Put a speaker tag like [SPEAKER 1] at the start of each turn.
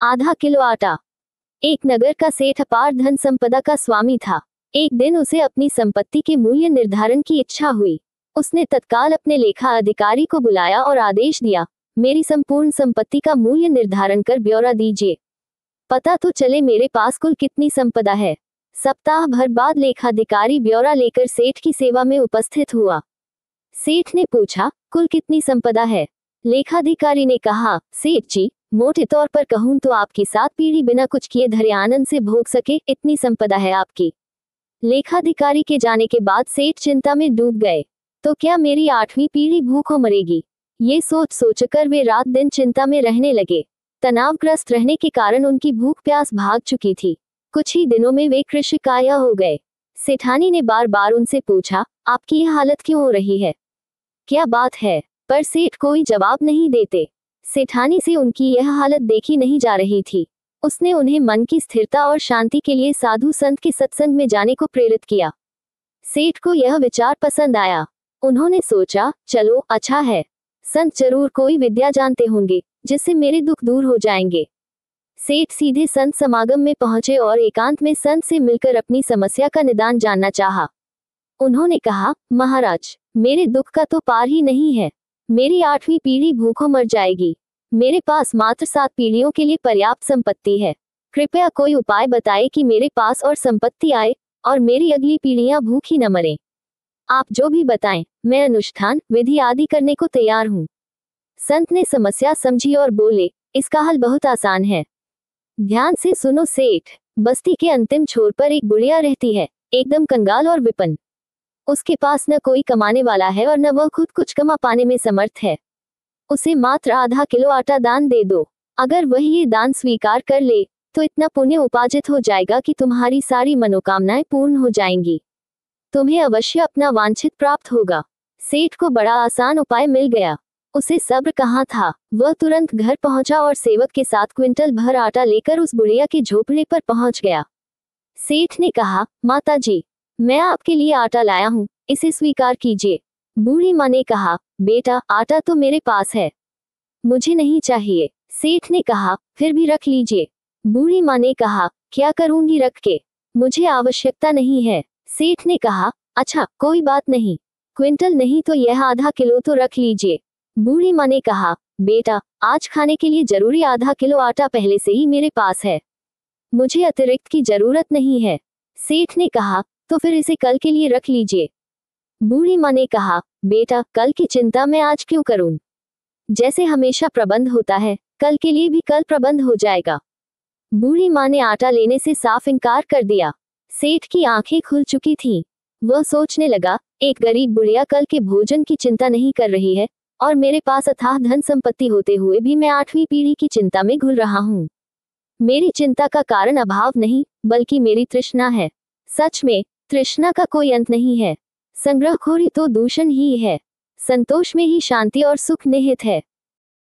[SPEAKER 1] आधा किलो आटा। एक नगर का सेठ अपार धन संपदा का स्वामी था। एक दिन उसे अपनी संपत्ति के मूल्य निर्धारण की इच्छा हुई। उसने तत्काल अपने लेखा अधिकारी को बुलाया और आदेश दिया, मेरी संपूर्ण संपत्ति का मूल्य निर्धारण कर ब्यौरा दीजिए। पता तो चले मेरे पास कुल कितनी संपदा है। सप्ताह भर बाद लेखाधिकारी ब्यौरा लेकर सेठ की सेवा में उपस्थित हुआ। सेठ ने पूछा, कुल कितनी संपदा है? लेखाधिकारी ने कहा, सेठ जी, मोटे तौर पर कहूं तो आपकी 7 पीढ़ी बिना कुछ किए धैर्य आनंद से भोग सके इतनी संपदा है आपकी। लेखाधिकारी के जाने के बाद सेठ चिंता में डूब गए। तो क्या मेरी 8वीं पीढ़ी भूखों मरेगी? ये सोच सोचकर वे रात दिन चिंता में रहने लगे। तनावग्रस्त रहने के कारण उनकी भूख प्यास भाग चुकी थी। कुछ ही दिनों में वे कृशकाय हो गए। सेठानी ने बार बार उनसे पूछा, आपकी यह हालत क्यों हो रही है? क्या बात है? पर सेठ कोई जवाब नहीं देते। सेठानी से उनकी यह हालत देखी नहीं जा रही थी। उसने उन्हें मन की स्थिरता और शांति के लिए साधु संत के सत्संग में जाने को प्रेरित किया। सेठ को यह विचार पसंद आया। उन्होंने सोचा, चलो अच्छा है, संत जरूर कोई विद्या जानते होंगे जिससे मेरे दुख दूर हो जाएंगे। सेठ सीधे संत समागम में पहुंचे और एकांत में संत से मिलकर अपनी समस्या का निदान जानना चाहा। उन्होंने कहा, महाराज, मेरे दुख का तो पार ही नहीं है। मेरी 8वीं पीढ़ी भूखों मर जाएगी। मेरे पास मात्र 7 पीढ़ियों के लिए पर्याप्त संपत्ति है। कृपया कोई उपाय बताए कि मेरे पास और संपत्ति आए और मेरी अगली पीढ़ियां भूखी न मरें। आप जो भी बताएं, मैं अनुष्ठान विधि आदि करने को तैयार हूँ। संत ने समस्या समझी और बोले, इसका हल बहुत आसान है। ध्यान से सुनो सेठ। बस्ती के अंतिम छोर पर एक बुढ़िया रहती है, एकदम कंगाल और विपन्न। उसके पास न कोई कमाने वाला है और न वह खुद कुछ कमा पाने में समर्थ है। उसे मात्र आधा किलो आटा दान दे दो। अगर वह ये दान स्वीकार कर ले तो इतना पुण्य उपार्जित हो जाएगा कि तुम्हारी सारी मनोकामनाएं पूर्ण हो जाएंगी। तुम्हें अवश्य अपना वांछित प्राप्त होगा। सेठ को बड़ा आसान उपाय मिल गया। उसे सब्र कहाँ था। वह तुरंत घर पहुंचा और सेवक के साथ क्विंटल भर आटा लेकर उस बुढ़िया के झोपड़े पर पहुंच गया। सेठ ने कहा, माता जी, मैं आपके लिए आटा लाया हूँ, इसे स्वीकार कीजिए। बूढ़ी माँ ने कहा, बेटा, आटा तो मेरे पास है, मुझे नहीं चाहिए। सेठ ने कहा, फिर भी रख लीजिए। बूढ़ी माँ ने कहा, क्या करूंगी रख के, मुझे आवश्यकता नहीं है। सेठ ने कहा, अच्छा कोई बात नहीं, क्विंटल नहीं तो यह आधा किलो तो रख लीजिए। बूढ़ी माँ ने कहा, बेटा, आज खाने के लिए जरूरी आधा किलो आटा पहले से ही मेरे पास है, मुझे अतिरिक्त की जरूरत नहीं है। सेठ ने कहा, तो फिर इसे कल के लिए रख लीजिए। बूढ़ी माँ ने कहा, बेटा, कल की चिंता मैं आज क्यों करूं? जैसे हमेशा प्रबंध होता है, कल के लिए भी कल प्रबंध हो जाएगा। बूढ़ी माँ ने आटा लेने से साफ इनकार कर दिया। सेठ की आंखें खुल चुकी थीं। वह सोचने लगा, एक गरीब बुढ़िया कल के भोजन की चिंता नहीं कर रही है और मेरे पास अथाह धन संपत्ति होते हुए भी मैं 8वीं पीढ़ी की चिंता में घुल रहा हूँ। मेरी चिंता का कारण अभाव नहीं, बल्कि मेरी तृष्णा है। सच में तृष्णा का कोई अंत नहीं है। संग्रहखोरी तो दूषण ही है। संतोष में ही शांति और सुख निहित है।